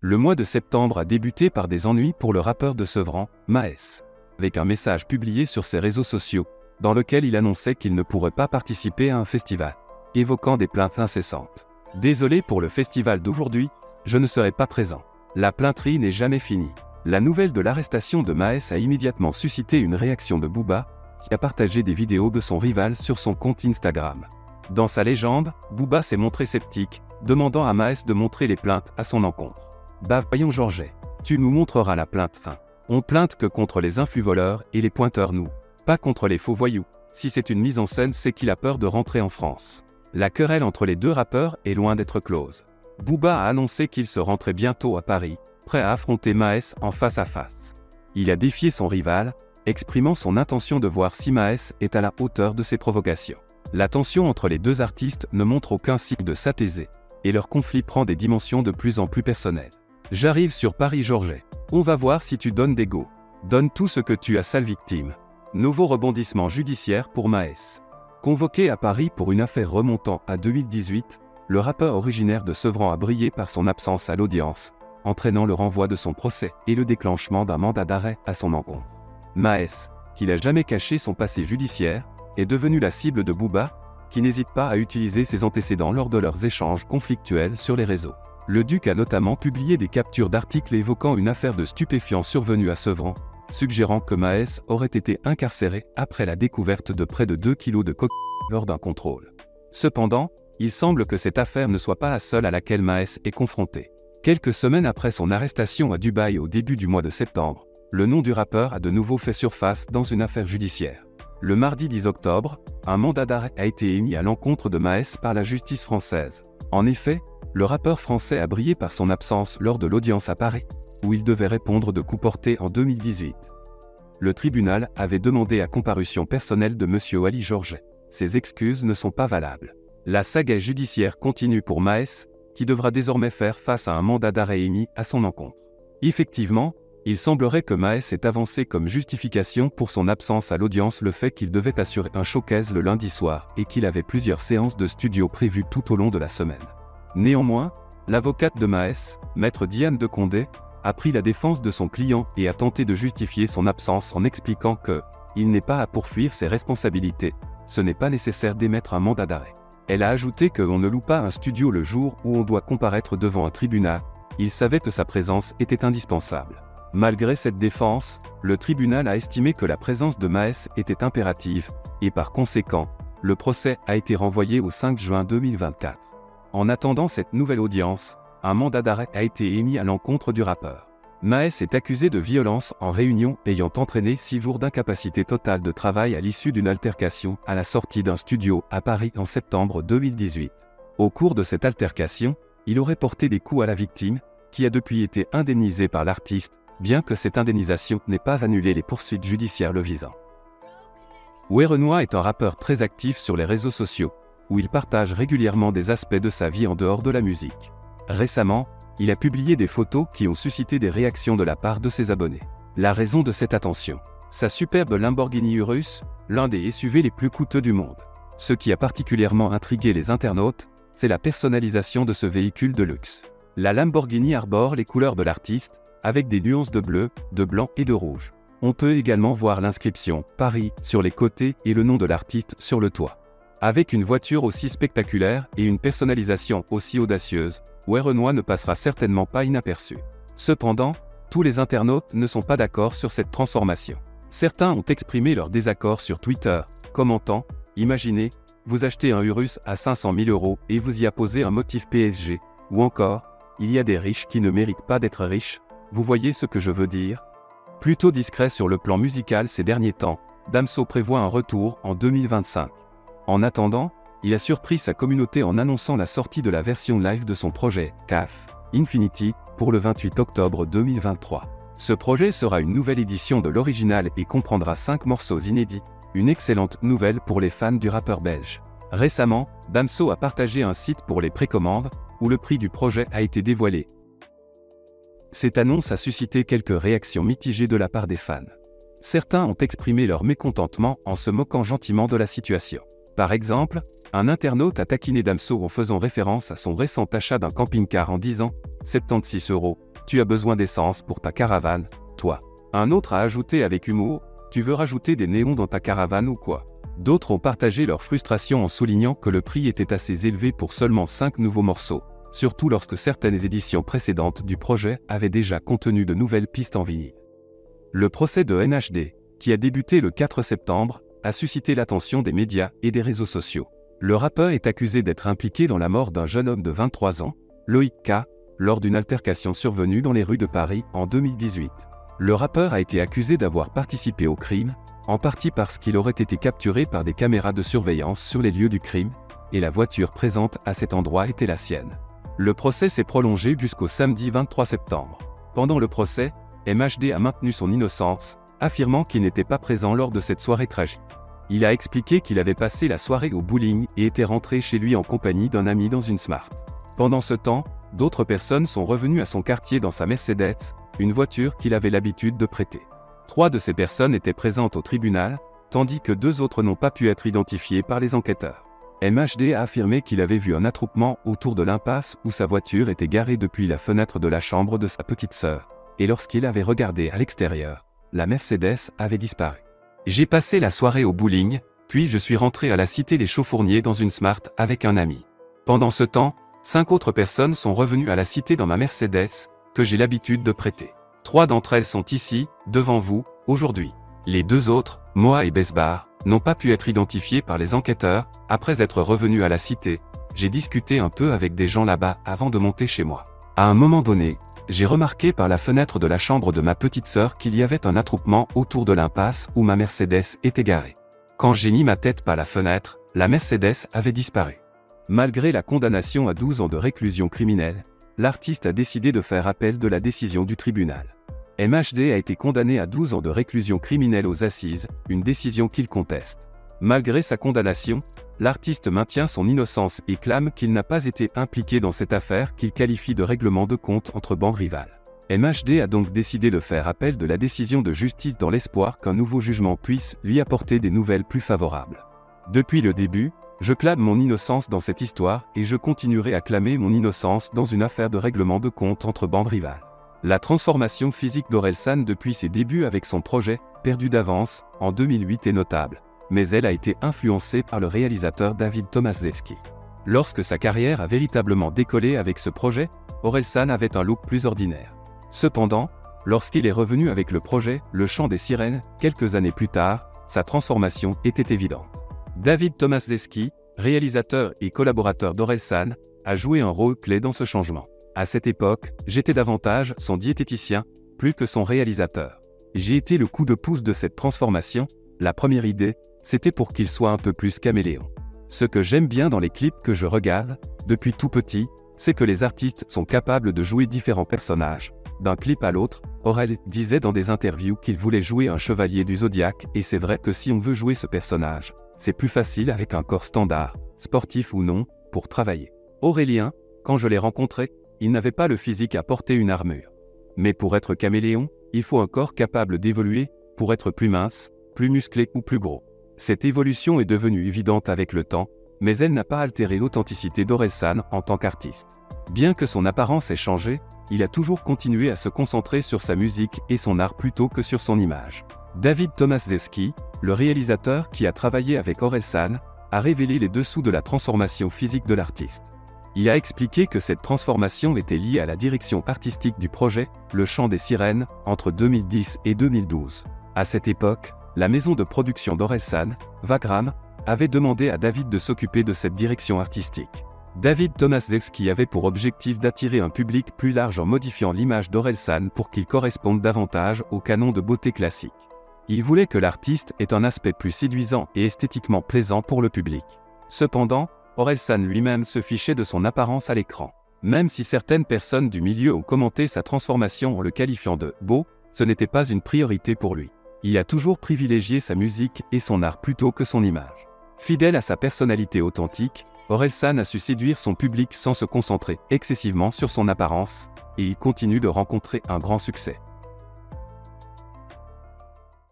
Le mois de septembre a débuté par des ennuis pour le rappeur de Sevran, Maes, avec un message publié sur ses réseaux sociaux, dans lequel il annonçait qu'il ne pourrait pas participer à un festival, évoquant des plaintes incessantes. « Désolé pour le festival d'aujourd'hui, je ne serai pas présent. La plainterie n'est jamais finie. » La nouvelle de l'arrestation de Maes a immédiatement suscité une réaction de Booba, qui a partagé des vidéos de son rival sur son compte Instagram. Dans sa légende, Booba s'est montré sceptique, demandant à Maes de montrer les plaintes à son encontre. « Voyons Georget, tu nous montreras la plainte. On plainte que contre les infus-voleurs et les pointeurs nous, pas contre les faux voyous. Si c'est une mise en scène, c'est qu'il a peur de rentrer en France. » La querelle entre les deux rappeurs est loin d'être close. Booba a annoncé qu'il se rendrait bientôt à Paris, prêt à affronter Maes en face à face. Il a défié son rival, exprimant son intention de voir si Maes est à la hauteur de ses provocations. La tension entre les deux artistes ne montre aucun signe de s'apaiser, et leur conflit prend des dimensions de plus en plus personnelles. « J'arrive sur Paris Georget. On va voir si tu donnes des go. Donne tout ce que tu as, sale victime. » Nouveau rebondissement judiciaire pour Maes. Convoqué à Paris pour une affaire remontant à 2018, le rappeur originaire de Sevran a brillé par son absence à l'audience, entraînant le renvoi de son procès et le déclenchement d'un mandat d'arrêt à son encontre. Maes, qui n'a jamais caché son passé judiciaire, est devenu la cible de Booba, qui n'hésite pas à utiliser ses antécédents lors de leurs échanges conflictuels sur les réseaux. Le Duc a notamment publié des captures d'articles évoquant une affaire de stupéfiants survenue à Sevran, suggérant que Maes aurait été incarcéré après la découverte de près de 2 kilos de cocaïne lors d'un contrôle. Cependant, il semble que cette affaire ne soit pas la seule à laquelle Maes est confronté. Quelques semaines après son arrestation à Dubaï au début du mois de septembre, le nom du rappeur a de nouveau fait surface dans une affaire judiciaire. Le mardi 10 octobre, un mandat d'arrêt a été émis à l'encontre de Maes par la justice française. En effet, le rappeur français a brillé par son absence lors de l'audience à Paris, où il devait répondre de coups portés en 2018. Le tribunal avait demandé à comparution personnelle de M. Ali Georget. Ses excuses ne sont pas valables. La saga judiciaire continue pour Maes, qui devra désormais faire face à un mandat d'arrêt émis à son encontre. Effectivement, il semblerait que Maes ait avancé comme justification pour son absence à l'audience le fait qu'il devait assurer un showcase le lundi soir et qu'il avait plusieurs séances de studio prévues tout au long de la semaine. Néanmoins, l'avocate de Maes, maître Diane de Condé, a pris la défense de son client et a tenté de justifier son absence en expliquant que « il n'est pas à poursuivre ses responsabilités, ce n'est pas nécessaire d'émettre un mandat d'arrêt ». Elle a ajouté qu'on ne loue pas un studio le jour où on doit comparaître devant un tribunal, il savait que sa présence était indispensable. Malgré cette défense, le tribunal a estimé que la présence de Maes était impérative, et par conséquent, le procès a été renvoyé au 5 juin 2024. En attendant cette nouvelle audience, un mandat d'arrêt a été émis à l'encontre du rappeur. Maes est accusé de violence en réunion ayant entraîné 6 jours d'incapacité totale de travail à l'issue d'une altercation à la sortie d'un studio à Paris en septembre 2018. Au cours de cette altercation, il aurait porté des coups à la victime, qui a depuis été indemnisée par l'artiste, bien que cette indemnisation n'ait pas annulé les poursuites judiciaires le visant. Werenoi est un rappeur très actif sur les réseaux sociaux, où il partage régulièrement des aspects de sa vie en dehors de la musique. Récemment, il a publié des photos qui ont suscité des réactions de la part de ses abonnés. La raison de cette attention, sa superbe Lamborghini Urus, l'un des SUV les plus coûteux du monde. Ce qui a particulièrement intrigué les internautes, c'est la personnalisation de ce véhicule de luxe. La Lamborghini arbore les couleurs de l'artiste, avec des nuances de bleu, de blanc et de rouge. On peut également voir l'inscription « Paris » sur les côtés et le nom de l'artiste sur le toit. Avec une voiture aussi spectaculaire et une personnalisation aussi audacieuse, Werenoi ne passera certainement pas inaperçu. Cependant, tous les internautes ne sont pas d'accord sur cette transformation. Certains ont exprimé leur désaccord sur Twitter, commentant « Imaginez, vous achetez un Urus à 500 000 € et vous y apposez un motif PSG » ou encore « Il y a des riches qui ne méritent pas d'être riches, vous voyez ce que je veux dire ?» Plutôt discret sur le plan musical ces derniers temps, Damso prévoit un retour en 2025. En attendant, il a surpris sa communauté en annonçant la sortie de la version live de son projet, CAF Infinity, pour le 28 octobre 2023. Ce projet sera une nouvelle édition de l'original et comprendra 5 morceaux inédits, une excellente nouvelle pour les fans du rappeur belge. Récemment, Damso a partagé un site pour les précommandes, où le prix du projet a été dévoilé. Cette annonce a suscité quelques réactions mitigées de la part des fans. Certains ont exprimé leur mécontentement en se moquant gentiment de la situation. Par exemple, un internaute a taquiné Damso en faisant référence à son récent achat d'un camping-car en disant « 76 €, tu as besoin d'essence pour ta caravane, toi. Un autre a ajouté avec humour, tu veux rajouter des néons dans ta caravane ou quoi? D'autres ont partagé leur frustration en soulignant que le prix était assez élevé pour seulement 5 nouveaux morceaux, surtout lorsque certaines éditions précédentes du projet avaient déjà contenu de nouvelles pistes en vinyle. Le procès de NHD, qui a débuté le 4 septembre, a suscité l'attention des médias et des réseaux sociaux. Le rappeur est accusé d'être impliqué dans la mort d'un jeune homme de 23 ans, Loïc K., lors d'une altercation survenue dans les rues de Paris en 2018. Le rappeur a été accusé d'avoir participé au crime, en partie parce qu'il aurait été capturé par des caméras de surveillance sur les lieux du crime, et la voiture présente à cet endroit était la sienne. Le procès s'est prolongé jusqu'au samedi 23 septembre. Pendant le procès, MHD a maintenu son innocence, affirmant qu'il n'était pas présent lors de cette soirée tragique. Il a expliqué qu'il avait passé la soirée au bowling et était rentré chez lui en compagnie d'un ami dans une Smart. Pendant ce temps, d'autres personnes sont revenues à son quartier dans sa Mercedes, une voiture qu'il avait l'habitude de prêter. 3 de ces personnes étaient présentes au tribunal, tandis que 2 autres n'ont pas pu être identifiées par les enquêteurs. MHD a affirmé qu'il avait vu un attroupement autour de l'impasse où sa voiture était garée depuis la fenêtre de la chambre de sa petite sœur, et lorsqu'il avait regardé à l'extérieur, la Mercedes avait disparu. J'ai passé la soirée au bowling, puis je suis rentré à la cité des Chaufourniers dans une Smart avec un ami. Pendant ce temps, 5 autres personnes sont revenues à la cité dans ma Mercedes, que j'ai l'habitude de prêter. 3 d'entre elles sont ici, devant vous, aujourd'hui. Les 2 autres, Moa et Besbar, n'ont pas pu être identifiés par les enquêteurs. Après être revenus à la cité, j'ai discuté un peu avec des gens là-bas avant de monter chez moi. À un moment donné, j'ai remarqué par la fenêtre de la chambre de ma petite sœur qu'il y avait un attroupement autour de l'impasse où ma Mercedes était garée. Quand j'ai mis ma tête par la fenêtre, la Mercedes avait disparu. Malgré la condamnation à 12 ans de réclusion criminelle, l'artiste a décidé de faire appel de la décision du tribunal. MHD a été condamné à 12 ans de réclusion criminelle aux assises, une décision qu'il conteste. Malgré sa condamnation, l'artiste maintient son innocence et clame qu'il n'a pas été impliqué dans cette affaire qu'il qualifie de règlement de compte entre bandes rivales. MHD a donc décidé de faire appel de la décision de justice dans l'espoir qu'un nouveau jugement puisse lui apporter des nouvelles plus favorables. Depuis le début, je clame mon innocence dans cette histoire et je continuerai à clamer mon innocence dans une affaire de règlement de compte entre bandes rivales. La transformation physique d'Orelsan depuis ses débuts avec son projet, Perdu d'avance, en 2008 est notable, mais elle a été influencée par le réalisateur David Tomaszewski. Lorsque sa carrière a véritablement décollé avec ce projet, Orelsan avait un look plus ordinaire. Cependant, lorsqu'il est revenu avec le projet Le Chant des Sirènes, quelques années plus tard, sa transformation était évidente. David Tomaszewski, réalisateur et collaborateur d'Orelsan, a joué un rôle clé dans ce changement. À cette époque, j'étais davantage son diététicien, plus que son réalisateur. J'ai été le coup de pouce de cette transformation. La première idée, c'était pour qu'il soit un peu plus caméléon. Ce que j'aime bien dans les clips que je regarde, depuis tout petit, c'est que les artistes sont capables de jouer différents personnages. D'un clip à l'autre, Aurel disait dans des interviews qu'il voulait jouer un chevalier du Zodiaque, et c'est vrai que si on veut jouer ce personnage, c'est plus facile avec un corps standard, sportif ou non, pour travailler. Aurélien, quand je l'ai rencontré, il n'avait pas le physique à porter une armure. Mais pour être caméléon, il faut un corps capable d'évoluer, pour être plus mince, plus musclé ou plus gros. Cette évolution est devenue évidente avec le temps, mais elle n'a pas altéré l'authenticité d'Orelsan en tant qu'artiste. Bien que son apparence ait changé, il a toujours continué à se concentrer sur sa musique et son art plutôt que sur son image. David Tomaszewski, le réalisateur qui a travaillé avec Orelsan, a révélé les dessous de la transformation physique de l'artiste. Il a expliqué que cette transformation était liée à la direction artistique du projet, Le Chant des Sirènes, entre 2010 et 2012. À cette époque, la maison de production d'Orelsan, Wagram, avait demandé à David de s'occuper de cette direction artistique. David Tomaszewski avait pour objectif d'attirer un public plus large en modifiant l'image d'Orelsan pour qu'il corresponde davantage au canon de beauté classique. Il voulait que l'artiste ait un aspect plus séduisant et esthétiquement plaisant pour le public. Cependant, Orelsan lui-même se fichait de son apparence à l'écran. Même si certaines personnes du milieu ont commenté sa transformation en le qualifiant de « beau », ce n'était pas une priorité pour lui. Il a toujours privilégié sa musique et son art plutôt que son image. Fidèle à sa personnalité authentique, Orelsan a su séduire son public sans se concentrer excessivement sur son apparence, et il continue de rencontrer un grand succès.